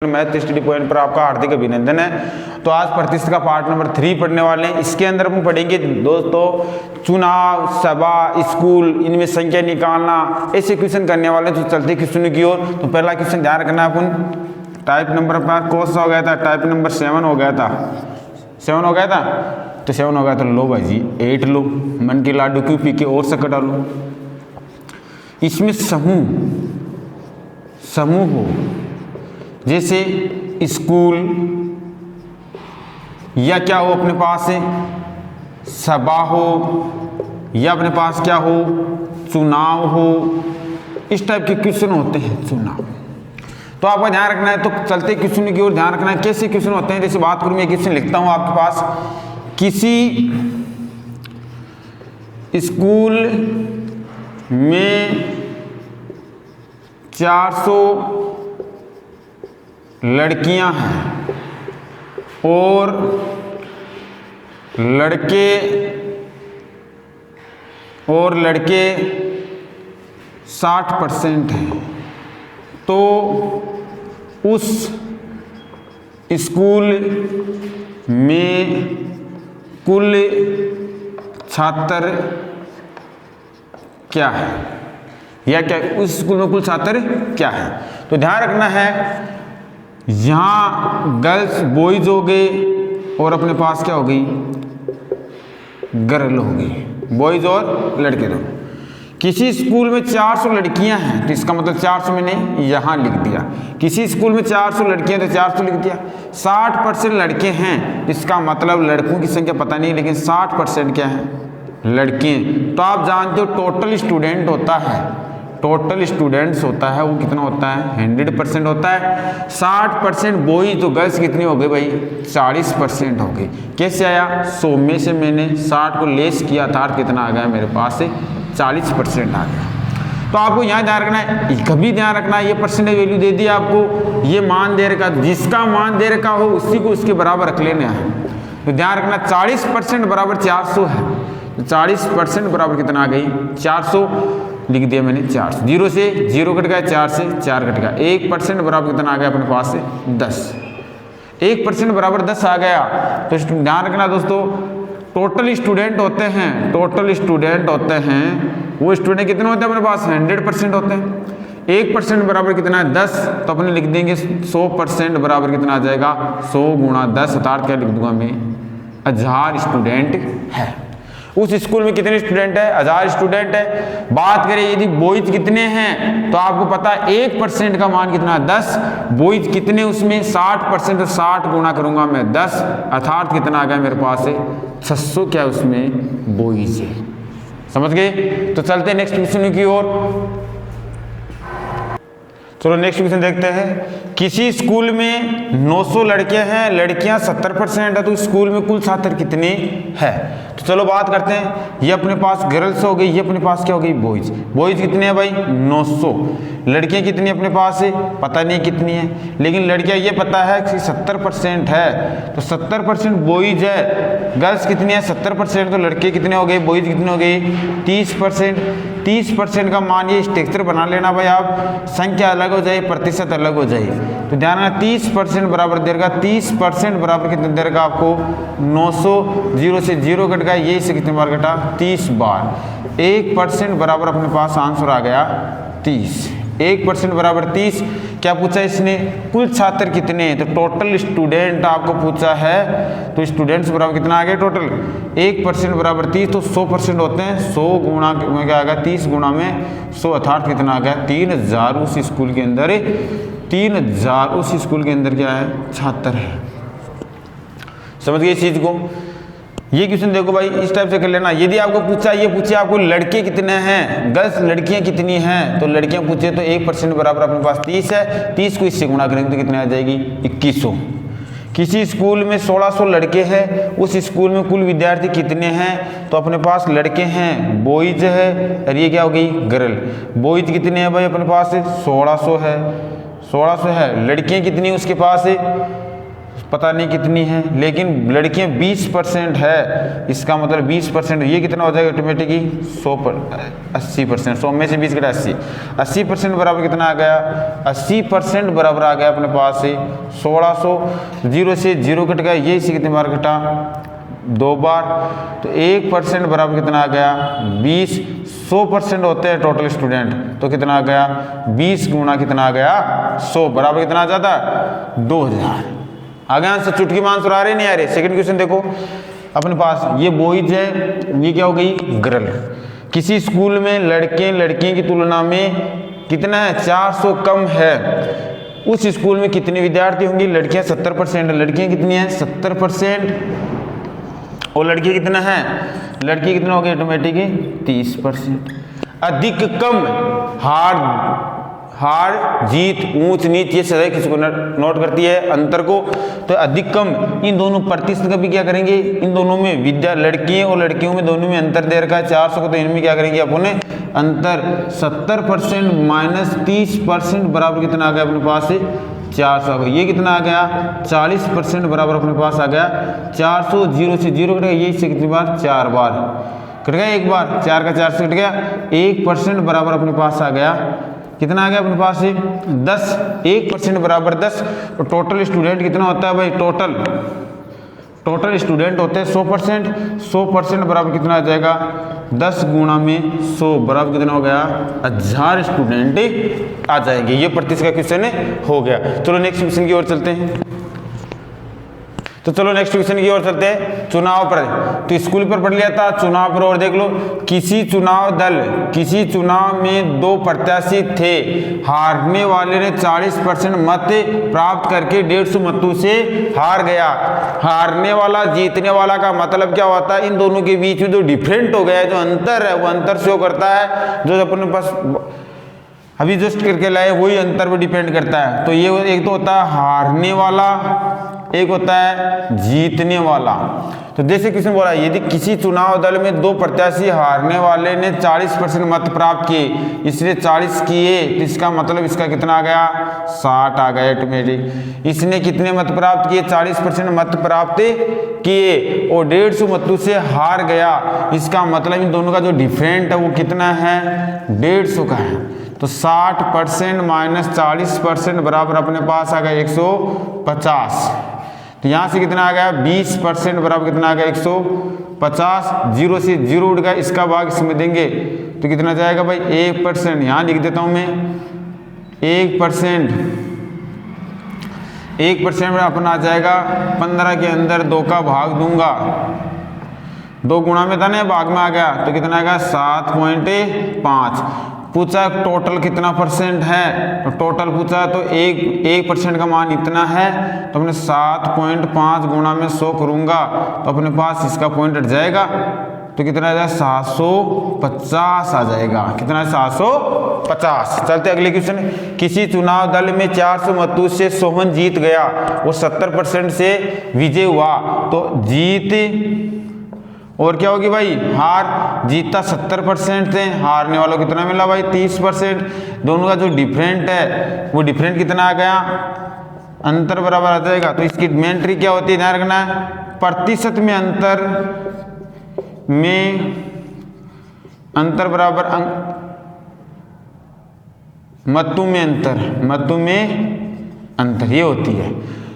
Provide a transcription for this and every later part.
Math study point पर आपका हार्दिक अभिनंदन है। तो आज प्रतिशत का पार्ट नंबर 3 पढ़ने वाले हैं। इसके अंदर हम पढ़ेंगे दोस्तों चुनाव, सभा, स्कूल, इनमें संख्या निकालना, ऐसे क्वेश्चन करने वाले। तो चलते क्वेश्चन की ओर। तो पहला क्वेश्चन ध्यान रखना है अपन टाइप नंबर पर कौन सा हो गया था, टाइप नंबर 7 हो गया था। 7 हो गया था तो 7 हो गया था। लो भाई जी 8 लो, मन के लाडू क्यों पी के और शक्कर डालो। इसमें समूह हो, जैसे स्कूल या क्या हो अपने पास है सभा हो, या अपने पास क्या हो चुनाव हो, इस टाइप के क्वेश्चन होते हैं चुनाव। तो आपका ध्यान रखना है। तो चलते क्वेश्चन की ओर ध्यान रखना है। कैसे क्वेश्चन होते हैं, जैसे बात करूं मैं क्वेश्चन लिखता हूं आपके पास। किसी स्कूल में 400 लड़कियां हैं और लड़के 60% हैं, तो उस स्कूल में कुल छात्र क्या है, या क्या उस स्कूल में कुल छात्र क्या है। तो ध्यान रखना है यहाँ गर्ल्स बॉयज हो गए और अपने पास क्या हो गई गर्ल हो गई, बॉयज और लड़के दो। किसी स्कूल में 400 लड़कियां हैं तो इसका मतलब 400 मैंने यहाँ लिख दिया। किसी स्कूल में 400 लड़कियां तो 400 लिख दिया। 60% लड़के हैं, इसका मतलब लड़कों की संख्या पता नहीं, लेकिन 60% क्या है लड़के। तो आप जानते हो टोटल स्टूडेंट होता है, टोटल स्टूडेंट्स होता है वो कितना होता है 100% होता है। 60% बॉयज तो गर्ल्स कितनी हो गई भाई 40% हो गई। कैसे आया 100 में से मैंने 60 को लेस किया था, कितना आ गया मेरे पास से 40% आ गया। तो आपको यहाँ ध्यान रखना है, कभी ध्यान रखना है ये परसेंटेज वैल्यू दे दी आपको, ये मान दे रखा, जिसका मान दे रखा हो उसी को उसके बराबर रख लेना है। तो ध्यान रखना 40% बराबर 400 है, तो 40% बराबर कितना आ गई 400 लिख दिया मैंने 400। 0 से 0 कट गया, 4 से 4 कट गया। 1% बराबर कितना आ गया अपने पास से 10। 1% बराबर 10 आ गया। तो ध्यान रखना दोस्तों टोटल स्टूडेंट होते हैं, टोटल स्टूडेंट होते हैं वो स्टूडेंट कितने होते हैं अपने पास 100% होते हैं। 1% बराबर कितना है 10, तो अपने लिख देंगे 100% बराबर कितना आ जाएगा 100 गुणा 10, अर्थात क्या लिख दूंगा मैं 1000 स्टूडेंट है। उस स्कूल में कितने स्टूडेंट है 1000 स्टूडेंट है। बात करें यदि बॉयज कितने हैं तो आपको पता है 1% का मान कितना है 10, बॉयज कितने उसमें 60%, तो 60 गुणा करूंगा मैं 10, अर्थात कितना आ गया मेरे पास है 600 क्या उसमें बॉयज है। समझ गए। तो चलते हैं नेक्स्ट क्वेश्चन की ओर। चलो नेक्स्ट क्वेश्चन देखते हैं। किसी स्कूल में 900 लड़के हैं, लड़कियां 70% है, तो स्कूल में कुल छात्र कितने हैं। तो चलो बात करते हैं। ये अपने पास गर्ल्स हो गई, ये अपने पास क्या हो गई बॉयज। बॉयज कितने हैं भाई 900, लड़कियां कितनी अपने पास है पता नहीं कितनी है, लेकिन लड़कियां ये पता है कि 70% है, तो 70% बॉयज है। गर्ल्स कितनी है 70%, तो लड़के कितने हो गए बॉयज कितने हो गए 30%। 30% का मान ये स्ट्रक्चर बना लेना भाई आप, संख्या अलग हो जाए प्रतिशत अलग हो जाए। तो ध्यान रखना 30% बराबर दे रखा, 30% बराबर कितने दे रखा आपको 900। 0 से 0 कट गया, ये से कितने बार कटा 30 बार। 1% बराबर अपने पास आंसर आ गया 30। 1% बराबर 30। क्या पूछा इसने कुल छात्र कितने हैं, तो टोटल स्टूडेंट आपको पूछा है, तो स्टूडेंट्स बराबर कितना आ गया टोटल 1% बराबर 30, तो 100% होते हैं 100 गुणा में क्या आ गया 30 गुणा में 100, अर्थात कितना आ गया 3000 उस स्कूल के अंदर 3000 उस स्कूल के अंदर क्या है छात्र है। समझ गए इस चीज को। ये क्वेश्चन देखो भाई इस टाइप से कर लेना। यदि आपको पूछा ये पूछे आपको लड़के कितने हैं, गर्ल्स लड़कियां कितनी हैं, तो लड़कियां पूछे तो 1% बराबर अपने पास 30 है, 30 को इससे गुणा करेंगे तो कितने आ जाएगी 2100। किसी स्कूल में 1600 लड़के हैं, उस स्कूल में कुल विद्यार्थी कितने हैं, तो अपने पास लड़के हैं बॉयज है, और ये क्या हो गई गर्ल। बॉयज कितने हैं भाई अपने पास 1600 है, 1600 है। लड़कियां कितनी उसके पास है पता नहीं कितनी है, लेकिन लड़कियां 20% है, इसका मतलब 20%, ये कितना हो जाएगा ऑटोमेटिक ही 80%, 100 में से 20 घटा 80, 80% बराबर कितना आ गया, 80% बराबर आ गया अपने पास से 1600, 0 से 0 कट गया, ये इसी कितने बार कटा 2 बार, तो 1% बराबर कितना आ गया 20, 100% होते हैं टोटल स्टूडेंट, तो कितना आ गया 20 गुना कितना आ गया 100 बराबर कितना आ जाता है 2000। आगे आंसर चुटकी में आंसर आ रहे नहीं आ रहे। सेकंड क्वेश्चन देखो अपने पास, ये बॉयज है, ये क्या हो गई गर्ल। किसी स्कूल में लड़कियों की तुलना में कितना है 400 कम है, उस स्कूल में कितने विद्यार्थी होंगे, लड़कियां 70%, लड़कियां कितनी है 70% और लड़की कितना है, लड़की कितना हो गई ऑटोमेटिक 30%। अधिक कम हार जीत ऊंच नीच ये सदैव किसी को नोट करती है अंतर को, तो अधिक कम इन दोनों प्रतिशत का भी क्या करेंगे, इन दोनों में लड़कियों और लड़कियों में दोनों में अंतर दे रखा है 400 को, तो इनमें क्या करेंगे अपन अंतर 70% माइनस 30% बराबर कितना आ गया अपने पास से 400 आ गया। ये कितना आ गया 40% बराबर अपने पास आ गया 400, 0 से 0 कट गया, ये इससे कितनी बार 4 बार कट गया, एक बार 4 का 4 से कट गया, 1% बराबर अपने पास आ गया, कितना आ गया अपने पास से 10, 1% बराबर 10, तो टोटल स्टूडेंट कितना होता है भाई, टोटल स्टूडेंट होते हैं 100%, 100% बराबर कितना आ जाएगा 10 गुणा में 100 बराबर कितना हो गया 1000 स्टूडेंट आ जाएंगे। ये प्रतिशत का क्वेश्चन हो गया। चलो नेक्स्ट क्वेश्चन की ओर चलते हैं। तो चलो नेक्स्ट क्वेश्चन की ओर चलते हैं। चुनाव पर, तो स्कूल पर पढ़ लिया था, चुनाव पर और देख लो। किसी चुनाव में 2 प्रत्याशी थे, हारने वाले ने 40% मत प्राप्त करके 150 मतों से हार गया। हारने वाला जीतने वाला का मतलब क्या होता है, इन दोनों के बीच में जो डिफरेंट हो गया है, जो अंतर है, वो अंतर शो करता है, जो अपने पास अभी जस्ट करके लाए वही अंतर पर डिपेंड करता है। तो ये एक तो होता है हारने वाला, एक होता है जीतने वाला। तो जैसे किसने बोला, यदि किसी चुनाव दल में 2 प्रत्याशी, हारने वाले ने 40% मत प्राप्त किए, इसने 40 किए, तो इसका मतलब इसका कितना आ गया 60 आ गया ऑटोमेटिक। इसने कितने मत प्राप्त किए 40% मत प्राप्त किए और 150 मतों से हार गया, इसका मतलब इन दोनों का जो डिफरेंट है वो कितना है 150 का है। तो 60% माइनस 40% बराबर अपने पास आ गया 150। तो यहाँ से कितना आ गया 20% बराबर कितना आ गया 150, 0 से 0 उठ गया, इसका भाग इसमें देंगे तो कितना जाएगा भाई 1%। यहाँ लिख देता हूँ मैं 1%, 1% में अपना आ जाएगा 15 के अंदर 2 का भाग दूंगा, 2 गुणा में था ना भाग में आ गया, तो कितना आएगा 7.5। पूछा टोटल कितना परसेंट है, तो टोटल पूछा तो 1% का मान इतना है, तो अपने 7.5 गुणा में 100 करूंगा तो अपने पास इसका पॉइंट हट जाएगा, तो कितना आ जाएगा 750 आ जाएगा। कितना है 750। चलते अगले क्वेश्चन। किसी चुनाव दल में 400 मतों से सोहन जीत गया, वो 70% से विजय हुआ, तो जीत और क्या होगी भाई हार, जीता 70% थे, हारने वालों को कितना मिला भाई 30%। दोनों का जो डिफरेंट है वो डिफरेंट कितना आ गया, अंतर बराबर आ जाएगा। तो इसकी मेन ट्रिक क्या होती है, ध्यान रखना है, प्रतिशत में अंतर बराबर मतों में अंतर ये होती है।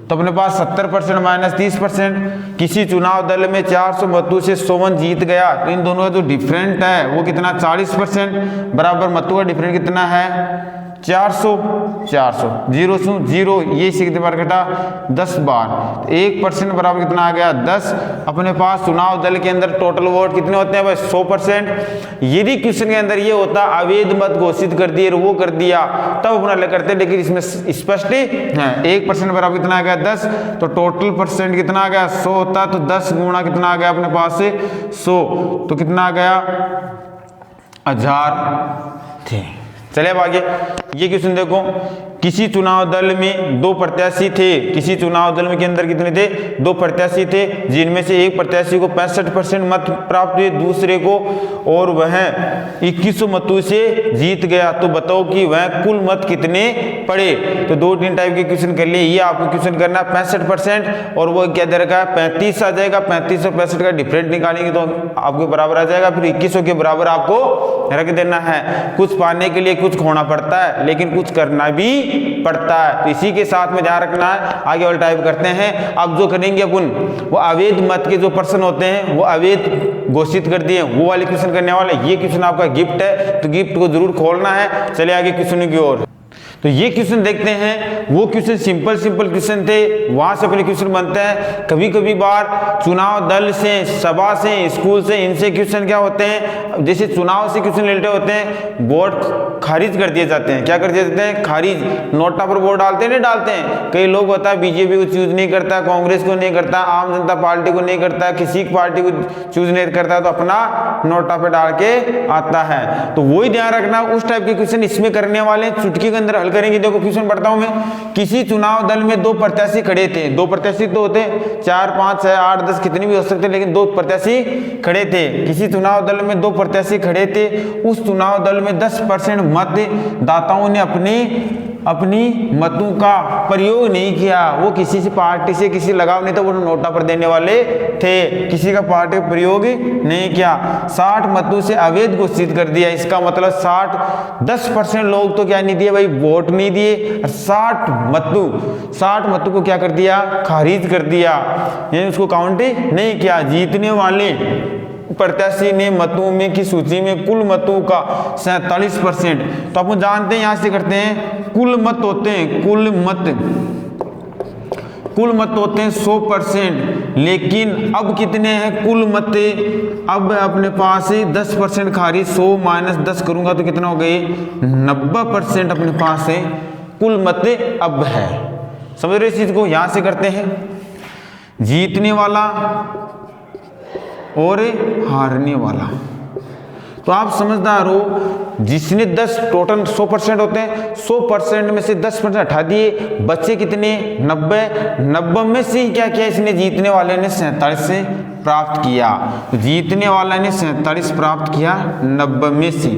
तो अपने पास 70% माइनस 30%। किसी चुनाव दल में 400 मतों से सोहन जीत गया, तो इन दोनों का जो डिफरेंट है वो कितना 40% बराबर मतों का डिफरेंट कितना है 400, 0 से 0 ये कितने बार घटा 10 बार, तो 1% बराबर कितना आ गया 10। अपने पास चुनाव दल के अंदर टोटल वोट कितने होते हैं भाई 100%। यदि क्वेश्चन के अंदर ये होता अवैध मत घोषित कर दिए वो कर दिया तब अपना ले करते, लेकिन इसमें स्पष्ट है 1% बराबर कितना आ गया 10, तो टोटल परसेंट कितना आ गया 100 होता, तो 10 गुणा कितना आ गया अपने पास से 100, तो कितना आ गया 1000 थे। चलिए अब आगे ये क्वेश्चन देखो। किसी चुनाव दल में 2 प्रत्याशी थे, किसी चुनाव दल में के अंदर कितने थे, 2 प्रत्याशी थे, जिनमें से एक प्रत्याशी को 65% मत प्राप्त हुए, दूसरे को, और वह 2100 मतों से जीत गया। तो बताओ कि वह कुल मत कितने पड़े। तो 2-3 टाइप के क्वेश्चन कर लिए। ये आपको क्वेश्चन करना 65% और वो क्या दे रखा है 35 आ जाएगा। 35 और 65 का डिफरेंट निकालेंगे तो आपके बराबर आ जाएगा। फिर 2100 के बराबर आपको रख देना है। कुछ पाने के लिए कुछ खोना पड़ता है, लेकिन कुछ करना भी पड़ता है। तो इसी के साथ में ध्यान रखना है। आगे वाला टाइप करते हैं। अब जो करेंगे अपन, वो अवैध मत के जो पर्सन होते हैं वो अवैध घोषित कर दिए, वो वाले क्वेश्चन करने वाले। ये क्वेश्चन आपका गिफ्ट है, तो गिफ्ट को जरूर खोलना है। चलिए आगे क्वेश्चन की ओर। तो ये क्वेश्चन देखते हैं। वो क्वेश्चन सिंपल क्वेश्चन थे, वहां से अपने क्वेश्चन बनते हैं। कभी कभी बार चुनाव दल से, सभा से, स्कूल से, इनसे क्वेश्चन क्या होते हैं, जैसे चुनाव से क्वेश्चन रिलेटेड होते हैं, वोट खारिज कर दिए जाते हैं। क्या कर दिए जाते हैं, खारिज। नोटा पर वोट डालते हैं, नहीं डालते हैं। कई लोग होता है बीजेपी को चूज नहीं करता, कांग्रेस को नहीं करता, आम जनता पार्टी को नहीं करता, किसी पार्टी को चूज नहीं करता, तो अपना नोटा पे डाल के आता है। तो वही ध्यान रखना, उस टाइप के क्वेश्चन इसमें करने वाले। चुटकी के अंदर करेंगे। देखो क्वेश्चन पढ़ता हूं मैं। किसी चुनाव दल में 2 प्रत्याशी खड़े थे। 2 प्रत्याशी तो होते 4, 5, 6, 8, 10 कितने भी हो सकते, लेकिन 2 प्रत्याशी खड़े थे। किसी चुनाव दल में 2 प्रत्याशी खड़े थे। उस चुनाव दल में 10% मतदाताओं ने अपनी मतों का प्रयोग नहीं किया। वो किसी से पार्टी से किसी लगाव नहीं था, वो नोटा पर देने वाले थे, किसी का पार्टी प्रयोग नहीं किया। 60 मतों से अवैध घोषित कर दिया। इसका मतलब 10% लोग तो क्या नहीं दिए भाई, वोट नहीं दिए। 60 मतों को क्या कर दिया, खारिज कर दिया, यानी उसको काउंट नहीं किया। जीतने वाले प्रत्याशी ने मतों में की सूची में कुल मतों का 47%। तो अपन जानते हैं, यहां से करते हैं, कुल मत होते हैं, कुल मत होते हैं 100%, लेकिन अब कितने हैं कुल मत, अब अपने पास 10% खारिज, 100 - 10 करूंगा तो कितना हो गए, 90% अपने पास है कुल मत अब है। समझ रहे इस चीज को। यहां से करते हैं जीतने वाला और हारने वाला। तो आप समझदार हो, जिसने 10 टोटल 100% होते हैं, 100% में से 10% हटा दिए, बच्चे कितने 90 में से क्या किया इसने, जीतने वाले ने 47 से प्राप्त किया। तो जीतने वाला ने 47 प्राप्त किया 90 में से।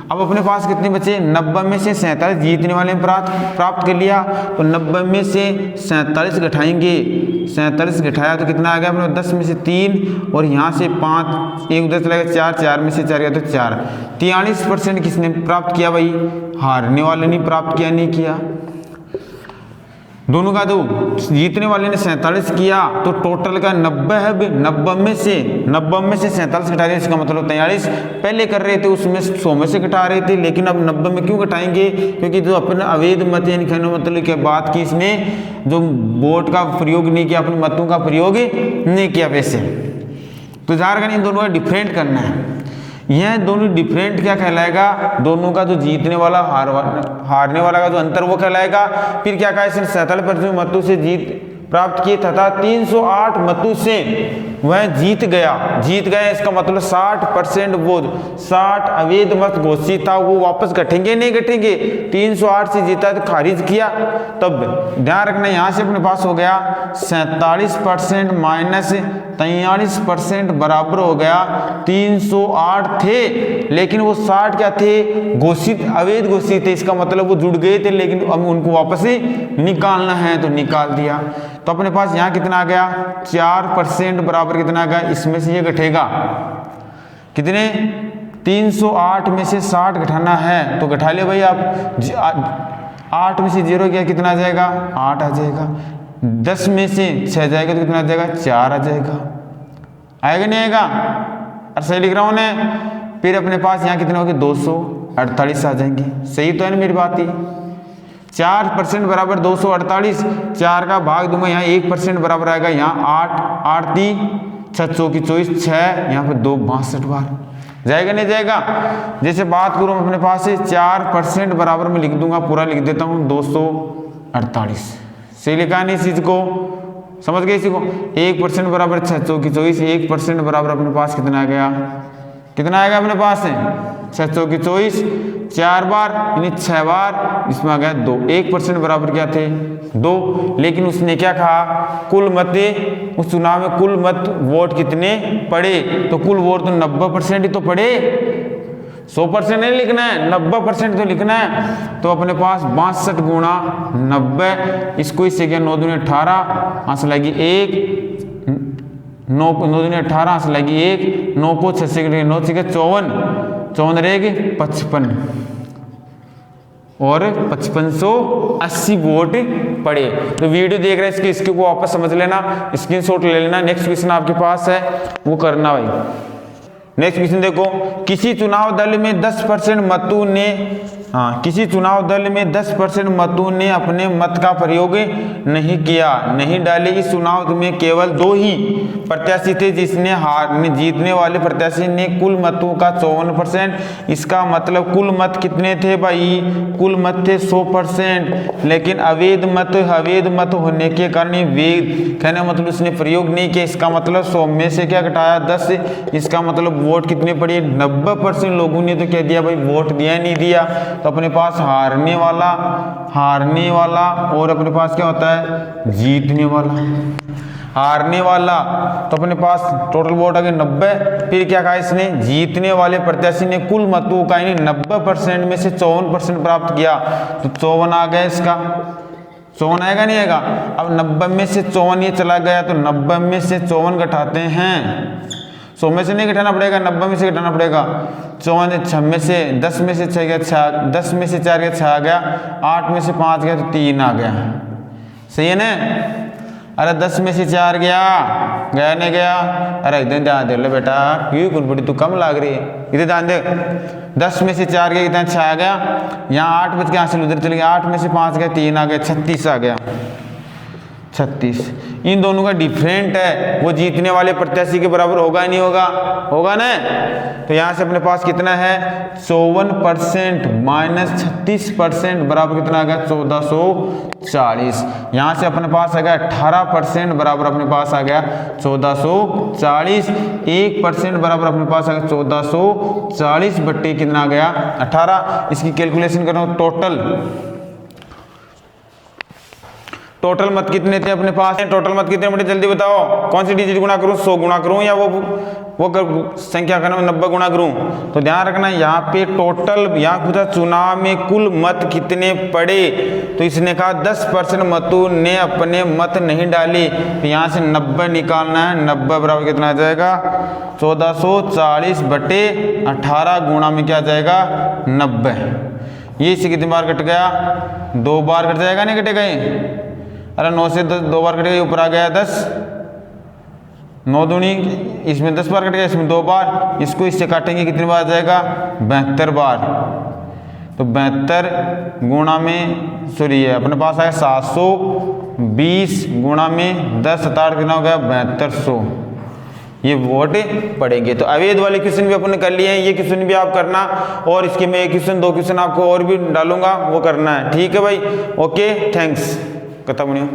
अब अपने पास कितने बचे, 90 में से 47 जीतने वाले ने प्राप्त कर लिया। तो 90 में से 47 घटाएंगे, 47 घटाया तो कितना आ गया अपने, 10 में से 3 और यहाँ से 5, एक उधर चला गया 4, 4 में से 4 गया तो 4। 43% किसने प्राप्त किया भाई, हारने वाले ने प्राप्त किया, नहीं किया। दोनों का दो, जीतने वाले ने 47 किया तो टोटल का 90 है। 90 में से 47 घटा रहे, इसका मतलब 43 पहले कर रहे थे, उसमें 100 में से घटा रहे थे, लेकिन अब 90 में क्यों घटाएंगे, क्योंकि जो अपना अवैध मत यानी कहने मतलब क्या बात की, इसमें जो वोट का प्रयोग नहीं किया, अपने मतों का प्रयोग नहीं किया वैसे। तो जार इन दोनों का डिफरेंट करना है। यह दोनों डिफरेंट क्या कहलाएगा, दोनों का जो जीतने वाला हारने वाला का जो अंतर वो कहलाएगा। फिर क्या कहा, इसने 47% मतों से जीत प्राप्त किए तथा 308 मतों से वह जीत गया। इसका मतलब 60% वो 60 अवैध मत घोषित था, वो वापस घटेंगे नहीं घटेंगे। 308 से जीता तो खारिज किया। तब ध्यान रखना, यहां से अपने पास हो गया 47% माइनस 43% बराबर हो गया 308 थे, लेकिन वो 60 क्या थे, घोषित अवैध घोषित थे। इसका मतलब वो जुड़ गए थे, लेकिन अब उनको वापस ही निकालना है तो निकाल दिया। तो अपने पास यहाँ कितना आ गया, 4% बराबर कितना आ गया, इसमें से ये घटेगा कितने, 308 में से 60 घटाना है तो घटा ले भाई आप। 8 में से 0 गया कितना आ जाएगा, 8 आ जाएगा। 10 में से 6 जाएगा तो कितना आ जाएगा, 4 आ जाएगा। आएगा नहीं आएगा, और सही लिख रहा हूं मैं। फिर अपने पास यहाँ कितने हो गए, 248 आ जाएंगे। सही तो है ना मेरी बात ही। 4% बराबर 248, 4 का भाग दूंगा यहाँ 1% बराबर आएगा, यहाँ 8 3 6 चौकी 24 6, यहाँ पे 2 62 बार जाएगा नहीं जाएगा। जैसे बात करूँ अपने पास से 4% बराबर में लिख दूंगा, पूरा लिख देता हूँ 248। सही लिखा नहीं इस चीज को, समझ गए इसी को। 1% बराबर 6 चौकी 24, 1% बराबर अपने पास कितना आ गया, कितना आएगा अपने पास है 6 चौकी 24, 4 बार यानी 6 बार, इसमें आ गया 2। 1% बराबर क्या थे 2। लेकिन उसने क्या कहा कुल मत, उस चुनाव में कुल मत वोट कितने पड़े, तो कुल वोट तो 90% ही तो पड़े, 100% नहीं लिखना है, 90% तो लिखना है। तो अपने पास 62 गुणा 90, इसको इससे क्या 9 दूनी 18, आंसर लगी 1, 9 दूनी 18, आंसर लगी 1, 9 को 6 से 9 से 54, 54 रहेगी 55 और 5580 वोट पड़े। तो वीडियो देख रहे हैं इसको वापस समझ लेना, स्क्रीनशॉट ले लेना। नेक्स्ट क्वेश्चन आपके पास है वो करना भाई। नेक्स्ट क्वेश्चन देखो, किसी चुनाव दल में 10% मतों ने किसी चुनाव दल में 10% मतों ने अपने मत का प्रयोग नहीं किया, नहीं डाले। इस चुनाव में केवल 2 ही प्रत्याशी थे जिसने जीतने वाले प्रत्याशी ने कुल मतों का 54%। इसका मतलब कुल मत कितने थे भाई, कुल मत थे 100%। लेकिन अवैध मत होने के कारण वैध कहने मतलब उसने प्रयोग नहीं किया। इसका मतलब 100 में से क्या घटाया 10, इसका मतलब वोट कितने पड़े 90% लोगों ने तो कह दिया भाई वोट दिया नहीं दिया। तो अपने पास हारने वाला और अपने पास क्या होता है जीतने वाला। हारने वाला तो अपने पास टोटल वोट आ गए 90। फिर क्या कहा इसने, जीतने वाले प्रत्याशी ने कुल मतों का यानी 90% में से 54% प्राप्त किया, तो 54 आ गया। इसका 54 आएगा नहीं आएगा। अब 90 में से 54 ये चला गया, तो 90 में से 54 घटाते हैं, 100 में से नहीं घटाना पड़ेगा, 90 में से घटाना पड़ेगा। 54 6 में से 10 में से 6 गया 6, 10 में से 4 गया 6 आ गया, 8 में से 5 गया तो 3 आ गया। सही है ना। अरे 10 में से 4 गया नहीं गया। अरे इधर ध्यान दे लो बेटा, क्यों कुलपटी तू कम लाग रही है, इधर ध्यान दे। 10 में से 4 गया कितना 6 आ गया, यहाँ 8 बच के यहाँ से उधर चले गया, 8 में से 5 गया 3 आ गया, 36 आ गया। 36 इन दोनों का डिफरेंट है, वो जीतने वाले प्रत्याशी के बराबर होगा नहीं होगा, होगा ना। तो यहाँ से अपने पास कितना है 54% माइनस 36% बराबर कितना आ गया 1440। यहाँ से अपने पास आ गया 18% बराबर अपने पास आ गया 1440। 1% बराबर अपने पास आ गया 1440 बट्टे कितना आ गया 18। इसकी कैलकुलेशन करो, टोटल मत कितने थे अपने पास, टोटल मत कितने बटे जल्दी बताओ। कौन सी डिजिट गुना करूं, 100 गुना करूं या वो संख्या का 90 गुना करूं। तो ध्यान रखना यहाँ पे टोटल, यहाँ पूछा चुनाव में कुल मत कितने पड़े, तो इसने कहा 10% मतों ने अपने मत नहीं डाले, तो यहाँ से 90 निकालना है। 90 बराबर कितना आ जाएगा 1440 बटे 18 गुणा में क्या आ जाएगा 90। ये इसे कितनी बार कट गया 2 बार कट जाएगा, नहीं कटेगा ये। अरे 9 से 10 2 बार कट गया, ऊपर आ गया 10, 9 दूनी इसमें 10 बार कट गया, इसमें 2 बार, इसको इससे काटेंगे कितनी बार आ जाएगा 72 बार। तो 72 गुणा में सॉरी है अपने पास आया 720 गुणा में 10 7 कितना हो गया 7200, ये वोट पड़ेंगे। तो अवैध वाले क्वेश्चन भी अपन कर लिए हैं, ये क्वेश्चन भी आप करना, और इसके मैं 1 क्वेश्चन 2 क्वेश्चन आपको और भी डालूंगा, वो करना है। ठीक है भाई, ओके थैंक्स। कथा बनियो।